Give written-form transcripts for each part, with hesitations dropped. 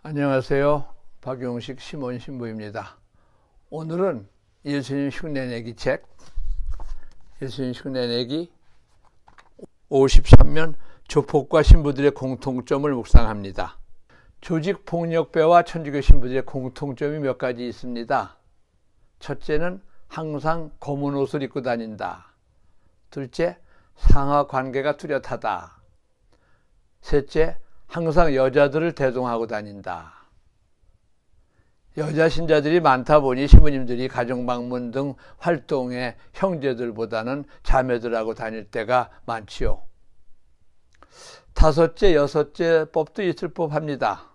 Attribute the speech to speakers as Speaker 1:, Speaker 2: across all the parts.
Speaker 1: 안녕하세요. 박용식 시몬 신부입니다. 오늘은 예수님 흉내내기 책, 예수님 흉내내기 53면 조폭과 신부들의 공통점을 묵상합니다. 조직폭력배와 천주교 신부들의 공통점이 몇 가지 있습니다. 첫째는 항상 검은 옷을 입고 다닌다. 둘째, 상하 관계가 뚜렷하다. 셋째, 항상 여자들을 대동하고 다닌다. 여자 신자들이 많다 보니 신부님들이 가정방문 등 활동에 형제들보다는 자매들하고 다닐 때가 많지요. 다섯째, 여섯째 법도 있을 법합니다.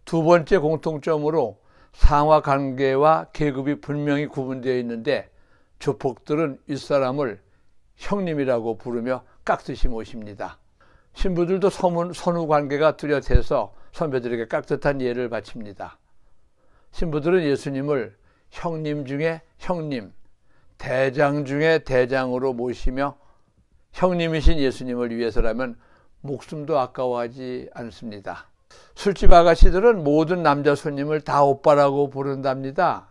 Speaker 1: 두 번째 공통점으로 상하관계와 계급이 분명히 구분되어 있는데 조폭들은 윗사람을 형님이라고 부르며 깍듯이 모십니다. 신부들도 선후관계가 뚜렷해서 선배들에게 깍듯한 예를 바칩니다. 신부들은 예수님을 형님 중에 형님, 대장 중에 대장으로 모시며 형님이신 예수님을 위해서라면 목숨도 아까워하지 않습니다. 술집 아가씨들은 모든 남자 손님을 다 오빠라고 부른답니다.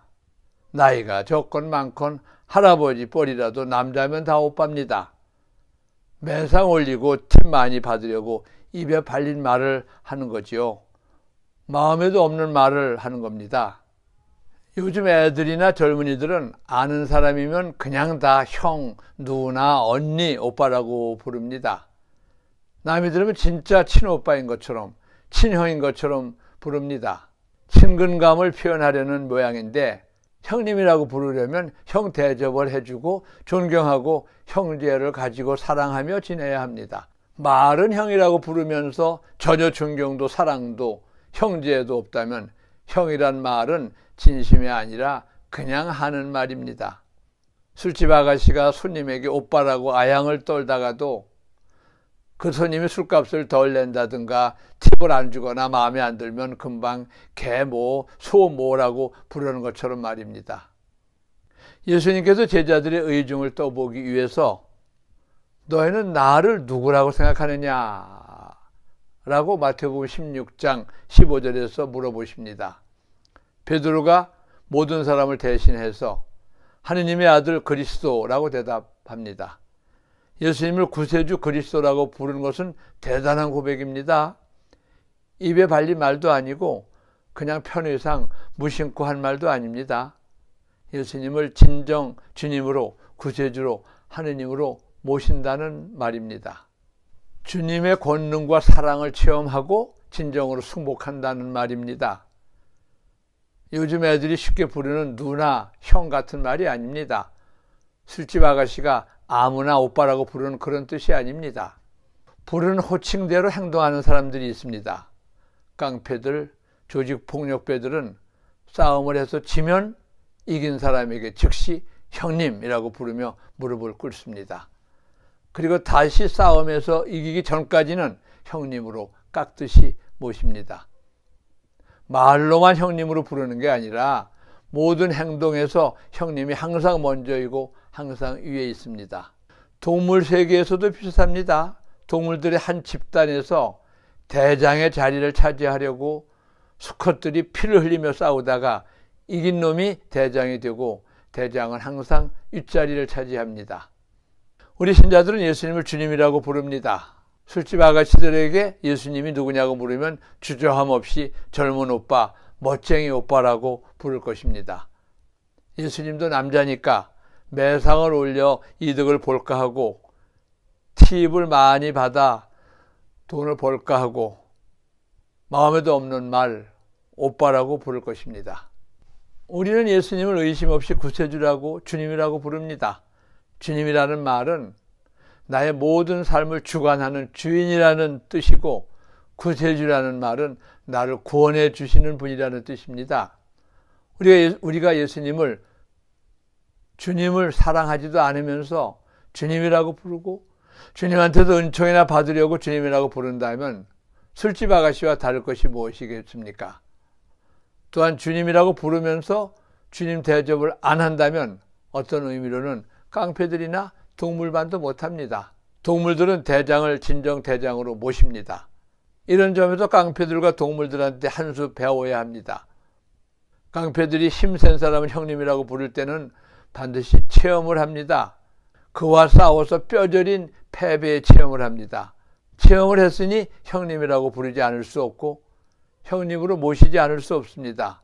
Speaker 1: 나이가 적건 많건 할아버지 뻘이라도 남자면 다 오빠입니다. 매상 올리고 팁 많이 받으려고 입에 발린 말을 하는 거지요. 마음에도 없는 말을 하는 겁니다. 요즘 애들이나 젊은이들은 아는 사람이면 그냥 다 형, 누나, 언니, 오빠라고 부릅니다. 남이 들으면 진짜 친오빠인 것처럼, 친형인 것처럼 부릅니다. 친근감을 표현하려는 모양인데 형님이라고 부르려면 형 대접을 해주고 존경하고 형제를 가지고 사랑하며 지내야 합니다. 말은 형이라고 부르면서 전혀 존경도 사랑도 형제도 없다면 형이란 말은 진심이 아니라 그냥 하는 말입니다. 술집 아가씨가 손님에게 오빠라고 아양을 떨다가도 그 손님이 술값을 덜 낸다든가 팁을 안 주거나 마음에 안 들면 금방 개모, 소모라고 부르는 것처럼 말입니다. 예수님께서 제자들의 의중을 떠보기 위해서 너희는 나를 누구라고 생각하느냐? 라고 마태복음 16장 15절에서 물어보십니다. 베드로가 모든 사람을 대신해서 하느님의 아들 그리스도라고 대답합니다. 예수님을 구세주 그리스도라고 부르는 것은 대단한 고백입니다. 입에 발린 말도 아니고 그냥 편의상 무심코 한 말도 아닙니다. 예수님을 진정 주님으로 구세주로 하느님으로 모신다는 말입니다. 주님의 권능과 사랑을 체험하고 진정으로 승복한다는 말입니다. 요즘 애들이 쉽게 부르는 누나, 형 같은 말이 아닙니다. 술집 아가씨가 아무나 오빠라고 부르는 그런 뜻이 아닙니다. 부르는 호칭대로 행동하는 사람들이 있습니다. 깡패들, 조직폭력배들은 싸움을 해서 지면 이긴 사람에게 즉시 형님이라고 부르며 무릎을 꿇습니다. 그리고 다시 싸움에서 이기기 전까지는 형님으로 깍듯이 모십니다. 말로만 형님으로 부르는 게 아니라 모든 행동에서 형님이 항상 먼저이고 항상 위에 있습니다. 동물 세계에서도 비슷합니다. 동물들의 한 집단에서 대장의 자리를 차지하려고 수컷들이 피를 흘리며 싸우다가 이긴 놈이 대장이 되고 대장은 항상 윗자리를 차지합니다. 우리 신자들은 예수님을 주님이라고 부릅니다. 술집 아가씨들에게 예수님이 누구냐고 물으면 주저함 없이 젊은 오빠, 멋쟁이 오빠라고 부를 것입니다. 예수님도 남자니까 매상을 올려 이득을 볼까 하고 팁을 많이 받아 돈을 벌까 하고 마음에도 없는 말 오빠라고 부를 것입니다. 우리는 예수님을 의심 없이 구세주라고 주님이라고 부릅니다. 주님이라는 말은 나의 모든 삶을 주관하는 주인이라는 뜻이고 구세주라는 말은 나를 구원해 주시는 분이라는 뜻입니다. 우리가 예수님을 주님을 사랑하지도 않으면서 주님이라고 부르고 주님한테도 은총이나 받으려고 주님이라고 부른다면 술집 아가씨와 다를 것이 무엇이겠습니까? 또한 주님이라고 부르면서 주님 대접을 안 한다면 어떤 의미로는 깡패들이나 동물반도 못합니다. 동물들은 대장을 진정 대장으로 모십니다. 이런 점에서 깡패들과 동물들한테 한 수 배워야 합니다. 깡패들이 힘센 사람을 형님이라고 부를 때는 반드시 체험을 합니다. 그와 싸워서 뼈저린 패배의 체험을 합니다. 체험을 했으니 형님이라고 부르지 않을 수 없고 형님으로 모시지 않을 수 없습니다.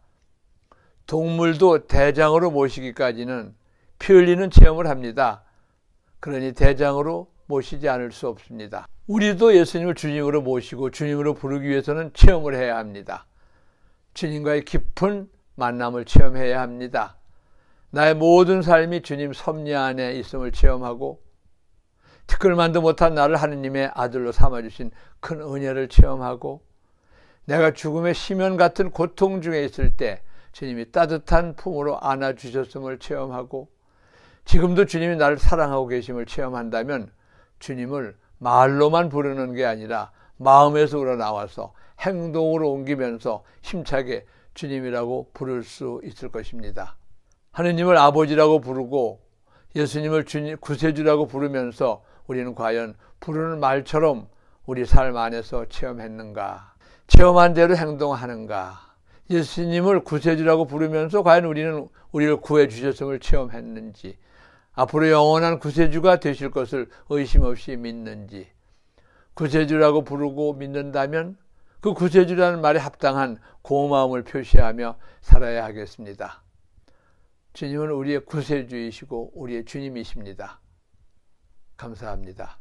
Speaker 1: 동물도 대장으로 모시기까지는 피 흘리는 체험을 합니다. 그러니 대장으로 모시지 않을 수 없습니다. 우리도 예수님을 주님으로 모시고 주님으로 부르기 위해서는 체험을 해야 합니다. 주님과의 깊은 만남을 체험해야 합니다. 나의 모든 삶이 주님 섭리 안에 있음을 체험하고 티끌만도 못한 나를 하느님의 아들로 삼아주신 큰 은혜를 체험하고 내가 죽음의 심연 같은 고통 중에 있을 때 주님이 따뜻한 품으로 안아주셨음을 체험하고 지금도 주님이 나를 사랑하고 계심을 체험한다면 주님을 말로만 부르는 게 아니라 마음에서 우러나와서 행동으로 옮기면서 힘차게 주님이라고 부를 수 있을 것입니다. 하느님을 아버지라고 부르고 예수님을 주님 구세주라고 부르면서 우리는 과연 부르는 말처럼 우리 삶 안에서 체험했는가? 체험한 대로 행동하는가? 예수님을 구세주라고 부르면서 과연 우리는 우리를 구해 주셨음을 체험했는지, 앞으로 영원한 구세주가 되실 것을 의심 없이 믿는지, 구세주라고 부르고 믿는다면 그 구세주라는 말에 합당한 고마움을 표시하며 살아야 하겠습니다. 주님은 우리의 구세주이시고 우리의 주님이십니다. 감사합니다.